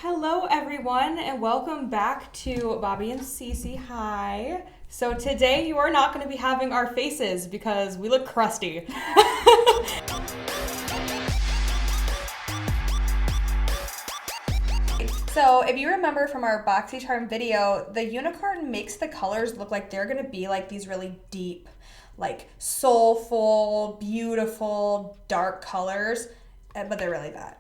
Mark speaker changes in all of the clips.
Speaker 1: Hello everyone and welcome back to Bobby and Cece. Hi. So today you are not going to be having our faces because we look crusty. So if you remember from our boxycharm video, the unicorn makes the colors look like they're going to be like these really deep, like soulful, beautiful, dark colors, but they're really bad.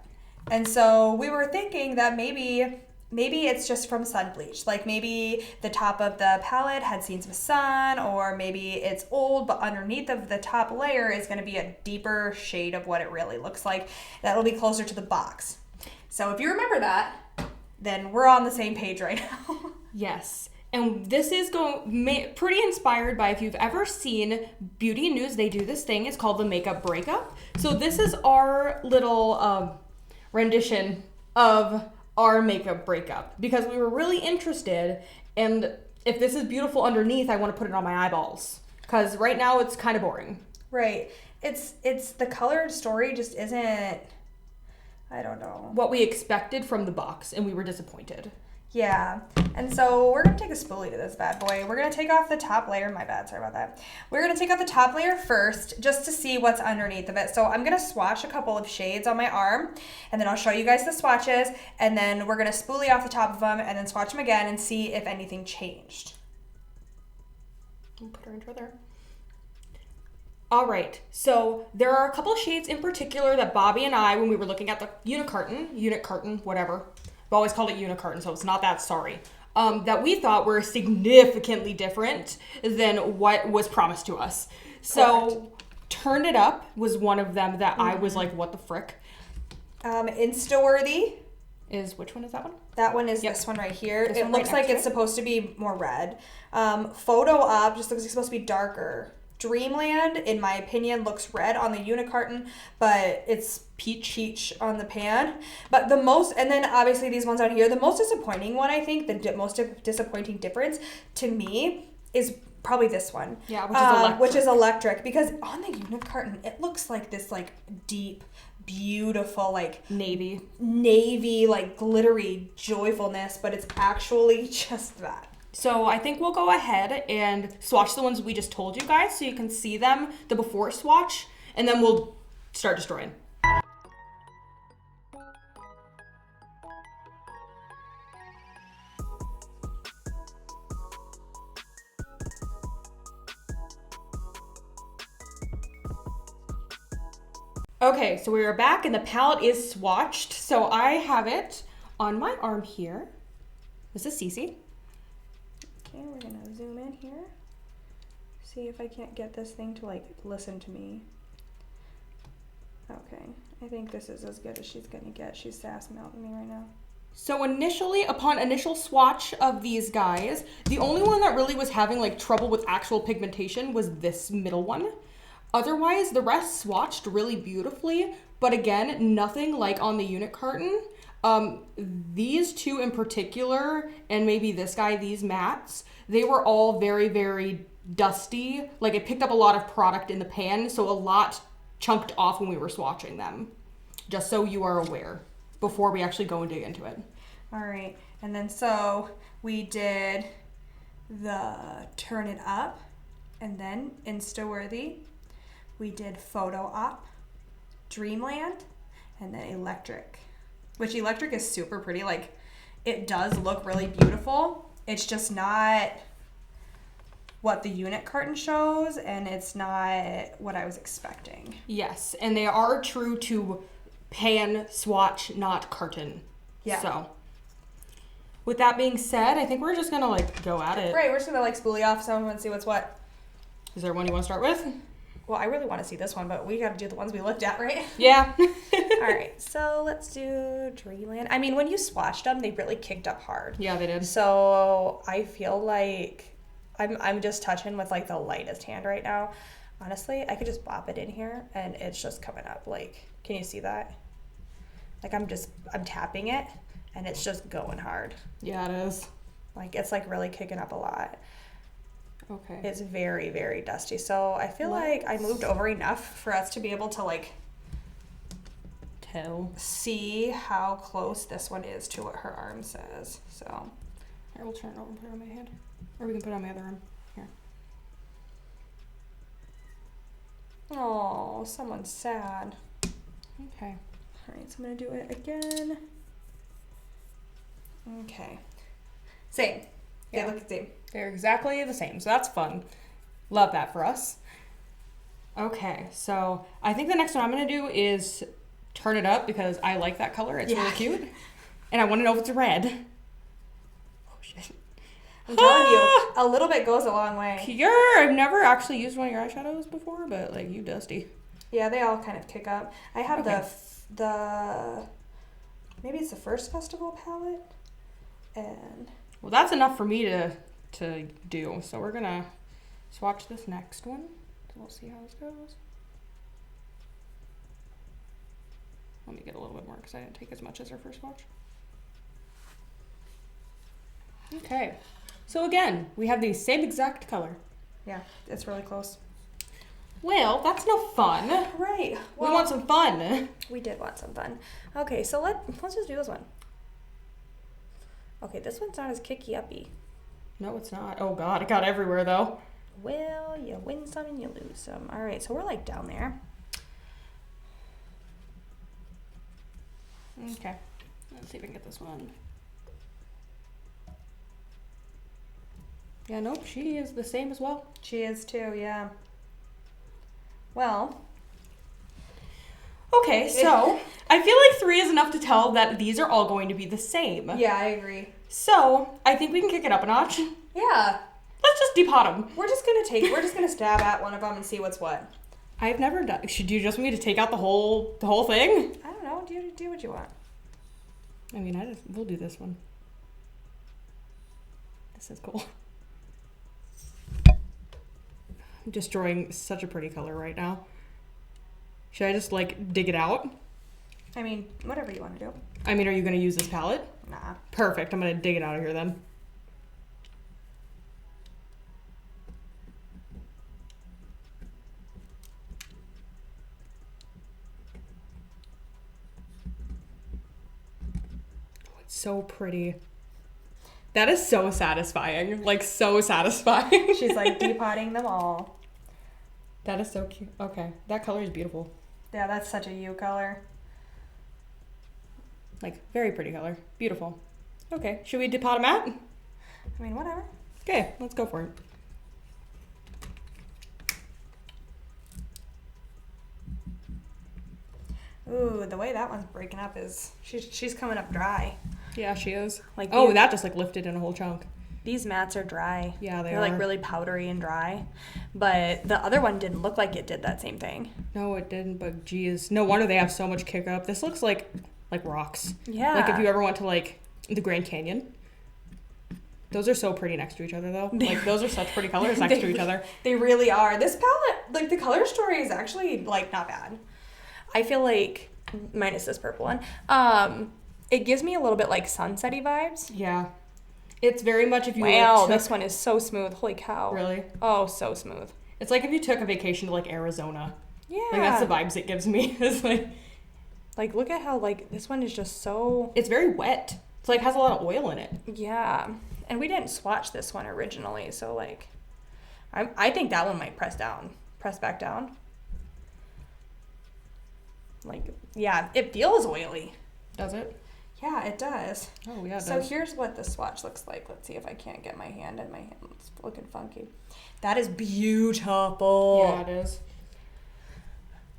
Speaker 1: And so we were thinking that maybe it's just from sun bleach. Like maybe the top of the palette had seen some sun, or maybe it's old, but underneath of the top layer is going to be a deeper shade of what it really looks like. That'll be closer to the box. So if you remember that, then we're on the same page right now. Yes. And this is pretty inspired by, if you've ever seen Beauty News, they do this thing. It's called the Makeup Breakup. So this is our little rendition of our makeup breakup because we were really interested, and if this is beautiful underneath, I want to put it on my eyeballs because right now it's kind of boring. Right. It's the colored story just isn't, I don't know, what we expected from the box, and we were disappointed. Yeah, and so we're going to take a spoolie to this bad boy. We're going to take off the top layer. My bad, sorry about that. We're going to take off the top layer first just to see what's underneath of it. So I'm going to swatch a couple of shades on my arm, and then I'll show you guys the swatches, and then we're going to spoolie off the top of them and then swatch them again and see if anything changed. I'll put her intro there. All right, so there are a couple of shades in particular that Bobby and I, when we were looking at the unit carton, whatever, I've always called it unicorn, so it's not that, sorry, that we thought were significantly different than what was promised to us. So correct. Turn It Up was one of them that I was like, what the frick? Insta-worthy is, which one is that one? That one is this one right here. It looks like it's supposed to be more red. Photo Op just looks like it's supposed to be darker. Dreamland, in my opinion, looks red on the unicarton, but it's peach on the pan. But and then obviously these ones out here, the most disappointing one, I think, the most disappointing difference to me is probably this one. Yeah, which is electric, because on the unicarton, it looks like this like deep, beautiful, like navy, like glittery joyfulness, but it's actually just that. So I think we'll go ahead and swatch the ones we just told you guys so you can see them, the before swatch, and then we'll start destroying. Okay, so we are back and the palette is swatched. So I have it on my arm here. This is Cece. Okay, we're gonna zoom in here. See if I can't get this thing to like listen to me. Okay, I think this is as good as she's gonna get. She's sass mouthing me right now. So upon initial swatch of these guys, the only one that really was having like trouble with actual pigmentation was this middle one. Otherwise, the rest swatched really beautifully, but again, nothing like on the unit carton. These two in particular, and maybe this guy, these mattes, they were all very, very dusty. Like it picked up a lot of product in the pan, so a lot chunked off when we were swatching them. Just so you are aware before we actually go and dig into it. All right, and then so we did the Turn It Up, and then Insta-worthy. We did Photo Op, Dreamland, and then Electric. Which Electric is super pretty. Like, it does look really beautiful. It's just not what the unit carton shows, and it's not what I was expecting. Yes, and they are true to pan, swatch, not carton. Yeah. So, with that being said, I think we're just gonna like go at it. Right, we're just gonna like spoolie off some and see what's what. Is there one you want to start with? Well, I really want to see this one, but we got to do the ones we looked at, right? Yeah. All right, so let's do Dreamland. I mean, when you swatched them, they really kicked up hard. Yeah, they did. So I feel like I'm just touching with like the lightest hand right now. Honestly, I could just bop it in here and it's just coming up. Like, can you see that? Like I'm tapping it and it's just going hard. Yeah, it is. Like it's like really kicking up a lot. Okay. It's very, very dusty. So I feel like I moved over enough for us to be able to like
Speaker 2: tell.
Speaker 1: see how close this one is to what her arm says. So
Speaker 2: Here, we'll turn it over and put it on my hand. Or we can put it on my other arm. Here.
Speaker 1: oh, someone's sad.
Speaker 2: Okay.
Speaker 1: All right, so I'm gonna do it again. Okay. Same. They
Speaker 2: Yeah.
Speaker 1: look the same.
Speaker 2: They're exactly the same, so that's fun. Love that for us. Okay, so I think the next one I'm going to do is turn it up because I like that color. It's really cute. And I want to know if it's red. Oh, shit.
Speaker 1: I'm telling you, a little bit goes a long way.
Speaker 2: Pure! I've never actually used one of your eyeshadows before, but like you dusty.
Speaker 1: Yeah, they all kind of kick up. I have the maybe it's the first festival palette. And
Speaker 2: Well, that's enough for me to do. So we're going to swatch this next one. So we'll see how this goes. Let me get a little bit more because I didn't take as much as our first swatch. Okay. So again, we have the same exact color.
Speaker 1: yeah, it's really close.
Speaker 2: Well, that's no fun.
Speaker 1: Right.
Speaker 2: We want some fun.
Speaker 1: We did want some fun. Okay, so let's just do this one. Okay, this one's not as kicky-uppy.
Speaker 2: No, it's not. Oh God, it got everywhere though.
Speaker 1: Well, you win some and you lose some. All right, so we're like down there.
Speaker 2: Okay. Let's see if I can get this one. Yeah, nope, she is the same as well.
Speaker 1: She is too, yeah. Well.
Speaker 2: Okay, so I feel like 3 is enough to tell that these are all going to be the same.
Speaker 1: Yeah, I agree.
Speaker 2: So I think we can kick it up a notch.
Speaker 1: Yeah.
Speaker 2: Let's just depot them.
Speaker 1: We're just gonna stab at one of them and see what's what.
Speaker 2: I've never done. Should you just want me to take out the whole thing?
Speaker 1: I don't know. Do what you want.
Speaker 2: I mean, we'll do this one. This is cool. I'm destroying such a pretty color right now. Should I just like dig it out?
Speaker 1: I mean, whatever you want to do.
Speaker 2: I mean, are you gonna use this palette?
Speaker 1: Nah.
Speaker 2: Perfect. I'm gonna dig it out of here then. Oh, it's so pretty. That is so satisfying. Like, so satisfying.
Speaker 1: She's like depotting them all.
Speaker 2: That is so cute. Okay. That color is beautiful.
Speaker 1: Yeah, that's such a you color.
Speaker 2: Like, very pretty color. Beautiful. Okay. Should we depot them out?
Speaker 1: I mean, whatever.
Speaker 2: Okay. Let's go for it.
Speaker 1: Ooh, the way that one's breaking up is she's coming up dry.
Speaker 2: Yeah, she is.
Speaker 1: Like,
Speaker 2: oh, that just like lifted in a whole chunk.
Speaker 1: These mats are dry.
Speaker 2: Yeah,
Speaker 1: They're
Speaker 2: are.
Speaker 1: like really powdery and dry. But the other one didn't look like it did that same thing.
Speaker 2: No, it didn't, but geez. No wonder they have so much kick up. This looks like rocks.
Speaker 1: Yeah.
Speaker 2: Like if you ever went to like the Grand Canyon. Those are so pretty next to each other though. Like those are such pretty colors next to each other.
Speaker 1: They really are. This palette, like the color story is actually like not bad. I feel like, minus this purple one, it gives me a little bit like sunsetty vibes.
Speaker 2: Yeah. It's very much if you
Speaker 1: This one is so smooth. Holy cow.
Speaker 2: Really?
Speaker 1: Oh, so smooth.
Speaker 2: It's like if you took a vacation to like Arizona.
Speaker 1: Yeah.
Speaker 2: Like that's the vibes it gives me. It's
Speaker 1: like look at how like this one is just so,
Speaker 2: it's very wet. It's like has a lot of oil in it.
Speaker 1: yeah. And we didn't swatch this one originally, so like I think that one might press back down. Like, yeah, it feels oily.
Speaker 2: Does it?
Speaker 1: Yeah, it does.
Speaker 2: Oh yeah, it
Speaker 1: So
Speaker 2: does.
Speaker 1: here's what the swatch looks like. Let's see if I can't get my hand in my hand. It's looking funky. That is beautiful.
Speaker 2: Yeah, it is.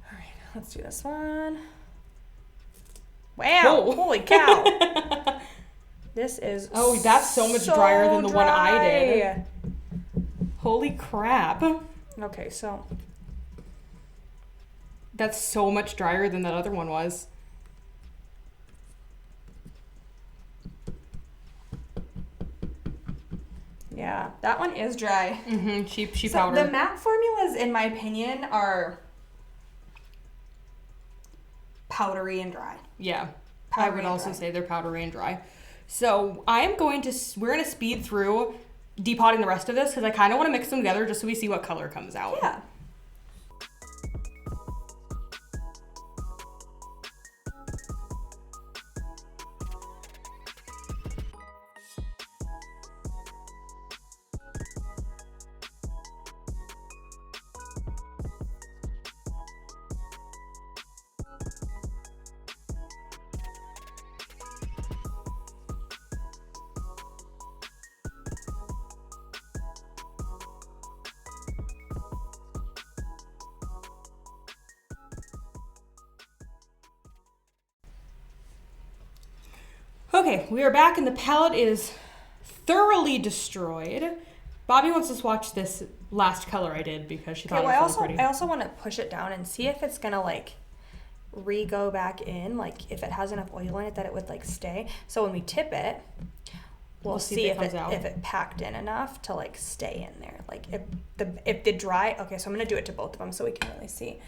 Speaker 1: All right, let's do this one. Wow,
Speaker 2: Whoa.
Speaker 1: holy cow. This is
Speaker 2: Oh, that's so much drier than the one I did. Holy crap.
Speaker 1: Okay, so
Speaker 2: That's so much drier than that other one was.
Speaker 1: yeah, that one is dry.
Speaker 2: Mm-hmm. She
Speaker 1: So
Speaker 2: powdered.
Speaker 1: the matte formulas, in my opinion, are powdery and dry.
Speaker 2: Yeah. I
Speaker 1: Powdery
Speaker 2: would
Speaker 1: and
Speaker 2: also
Speaker 1: dry.
Speaker 2: say they're powdery and dry. So we're going to speed through depotting the rest of this because I kind of want to mix them together just so we see what color comes out.
Speaker 1: Yeah.
Speaker 2: Okay, we are back and the palette is thoroughly destroyed. Bobby wants to swatch this last color I did because she thought it was really pretty.
Speaker 1: I also want to push it down and see if it's gonna like re-go back in, like if it has enough oil in it that it would like stay. So when we tip it, we'll see if it packed in enough to like stay in there. Like if the dry, okay, so I'm gonna do it to both of them so we can really see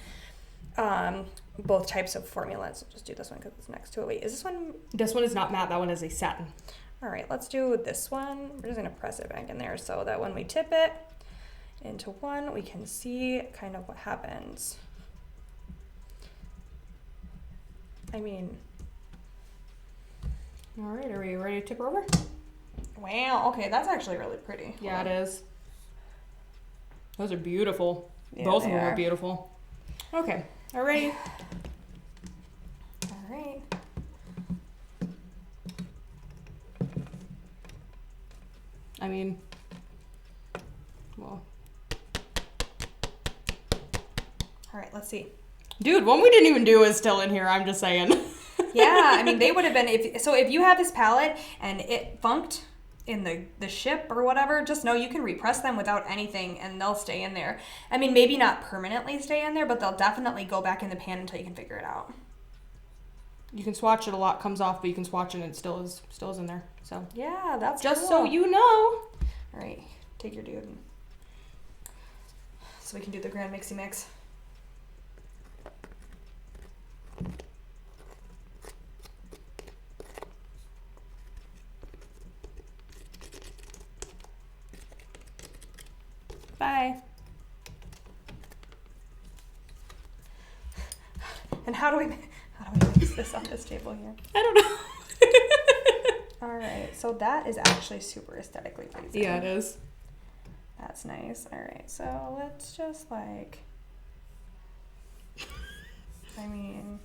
Speaker 1: both types of formulas. I'll just do this one because it's next to it. Wait, is this one?
Speaker 2: This one is not matte, that one is a satin.
Speaker 1: All right, let's do this one. We're just gonna press it back in there so that when we tip it into one, we can see kind of what happens. I mean,
Speaker 2: all right, are we ready to tip her over?
Speaker 1: Wow, okay, that's actually really pretty.
Speaker 2: Yeah, it is. Those are beautiful.
Speaker 1: Yeah,
Speaker 2: both of them are beautiful. Okay, all right.
Speaker 1: All right.
Speaker 2: I mean, well.
Speaker 1: All right, let's see.
Speaker 2: Dude, one we didn't even do is still in here, I'm just saying.
Speaker 1: Yeah, I mean, they would have been, if you have this palette and it funked in the ship or whatever, just know you can repress them without anything and they'll stay in there. I mean, maybe not permanently stay in there, but they'll definitely go back in the pan until you can figure it out.
Speaker 2: You can swatch it, a lot comes off, but you can swatch it and it still is in there. So
Speaker 1: yeah, that's
Speaker 2: just
Speaker 1: cool.
Speaker 2: so you know.
Speaker 1: All right, take your dude. So we can do the grand mixy mix.
Speaker 2: Bye.
Speaker 1: And how do we mix this on this table here?
Speaker 2: I don't know.
Speaker 1: All right, so that is actually super aesthetically pleasing.
Speaker 2: Yeah, it is.
Speaker 1: That's nice. All right, so let's just like, I mean,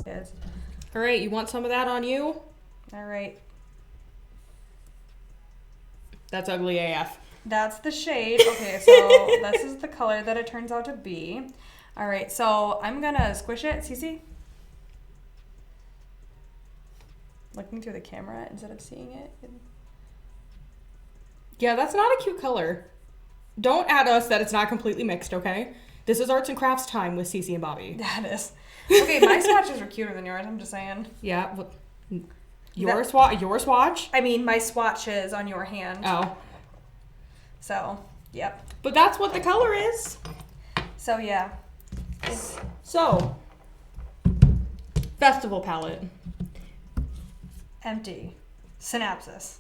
Speaker 1: is.
Speaker 2: All right, you want some of that on you?
Speaker 1: All right.
Speaker 2: That's ugly AF.
Speaker 1: That's the shade. Okay, so this is the color that it turns out to be. All right, so I'm gonna squish it. Cece? Looking through the camera instead of seeing it.
Speaker 2: Yeah, that's not a cute color. Don't add us that it's not completely mixed, okay? This is arts and crafts time with Cece and Bobby.
Speaker 1: That is. Okay, my swatches are cuter than yours, I'm just saying.
Speaker 2: Yeah, well, your swatch?
Speaker 1: I mean, my swatches on your hand.
Speaker 2: Oh.
Speaker 1: So, yep.
Speaker 2: But that's what the color is.
Speaker 1: So, yeah.
Speaker 2: So, festival palette.
Speaker 1: Empty. Synapsis.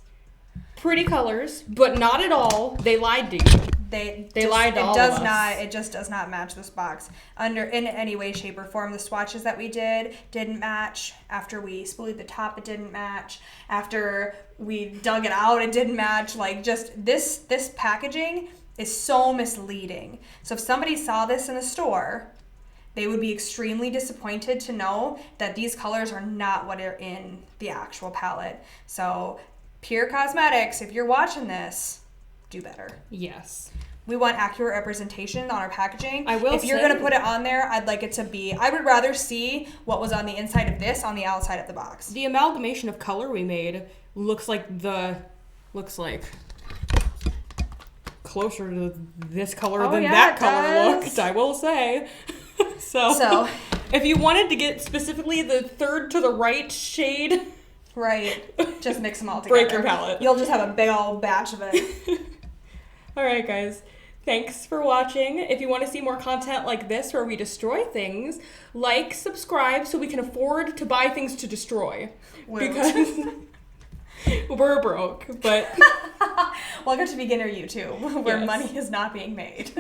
Speaker 2: Pretty colors, but not at all. They lied to you. They lied to all of us.
Speaker 1: It just does not match this box in any way, shape, or form. The swatches that we didn't match. After we spooled the top, it didn't match. After we dug it out, it didn't match. Like, just this packaging is so misleading. So if somebody saw this in the store, they would be extremely disappointed to know that these colors are not what are in the actual palette. So Pur Cosmetics, if you're watching this, do better.
Speaker 2: Yes.
Speaker 1: We want accurate representation on our packaging.
Speaker 2: If
Speaker 1: you're going to put it on there, I'd like it to be, I would rather see what was on the inside of this on the outside of the box.
Speaker 2: The amalgamation of color we made looks like closer to this color than that color looked, I will say. So if you wanted to get specifically the third to the right shade,
Speaker 1: right, just mix them all together.
Speaker 2: Break your palette.
Speaker 1: You'll just have a big old batch of it.
Speaker 2: All right, guys. Thanks for watching. If you want to see more content like this where we destroy things, like, subscribe so we can afford to buy things to destroy. Because we're broke, but...
Speaker 1: Welcome to beginner YouTube, where
Speaker 2: yes.
Speaker 1: money is not being made.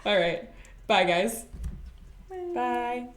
Speaker 2: All right. Bye, guys.
Speaker 1: Bye.
Speaker 2: Bye.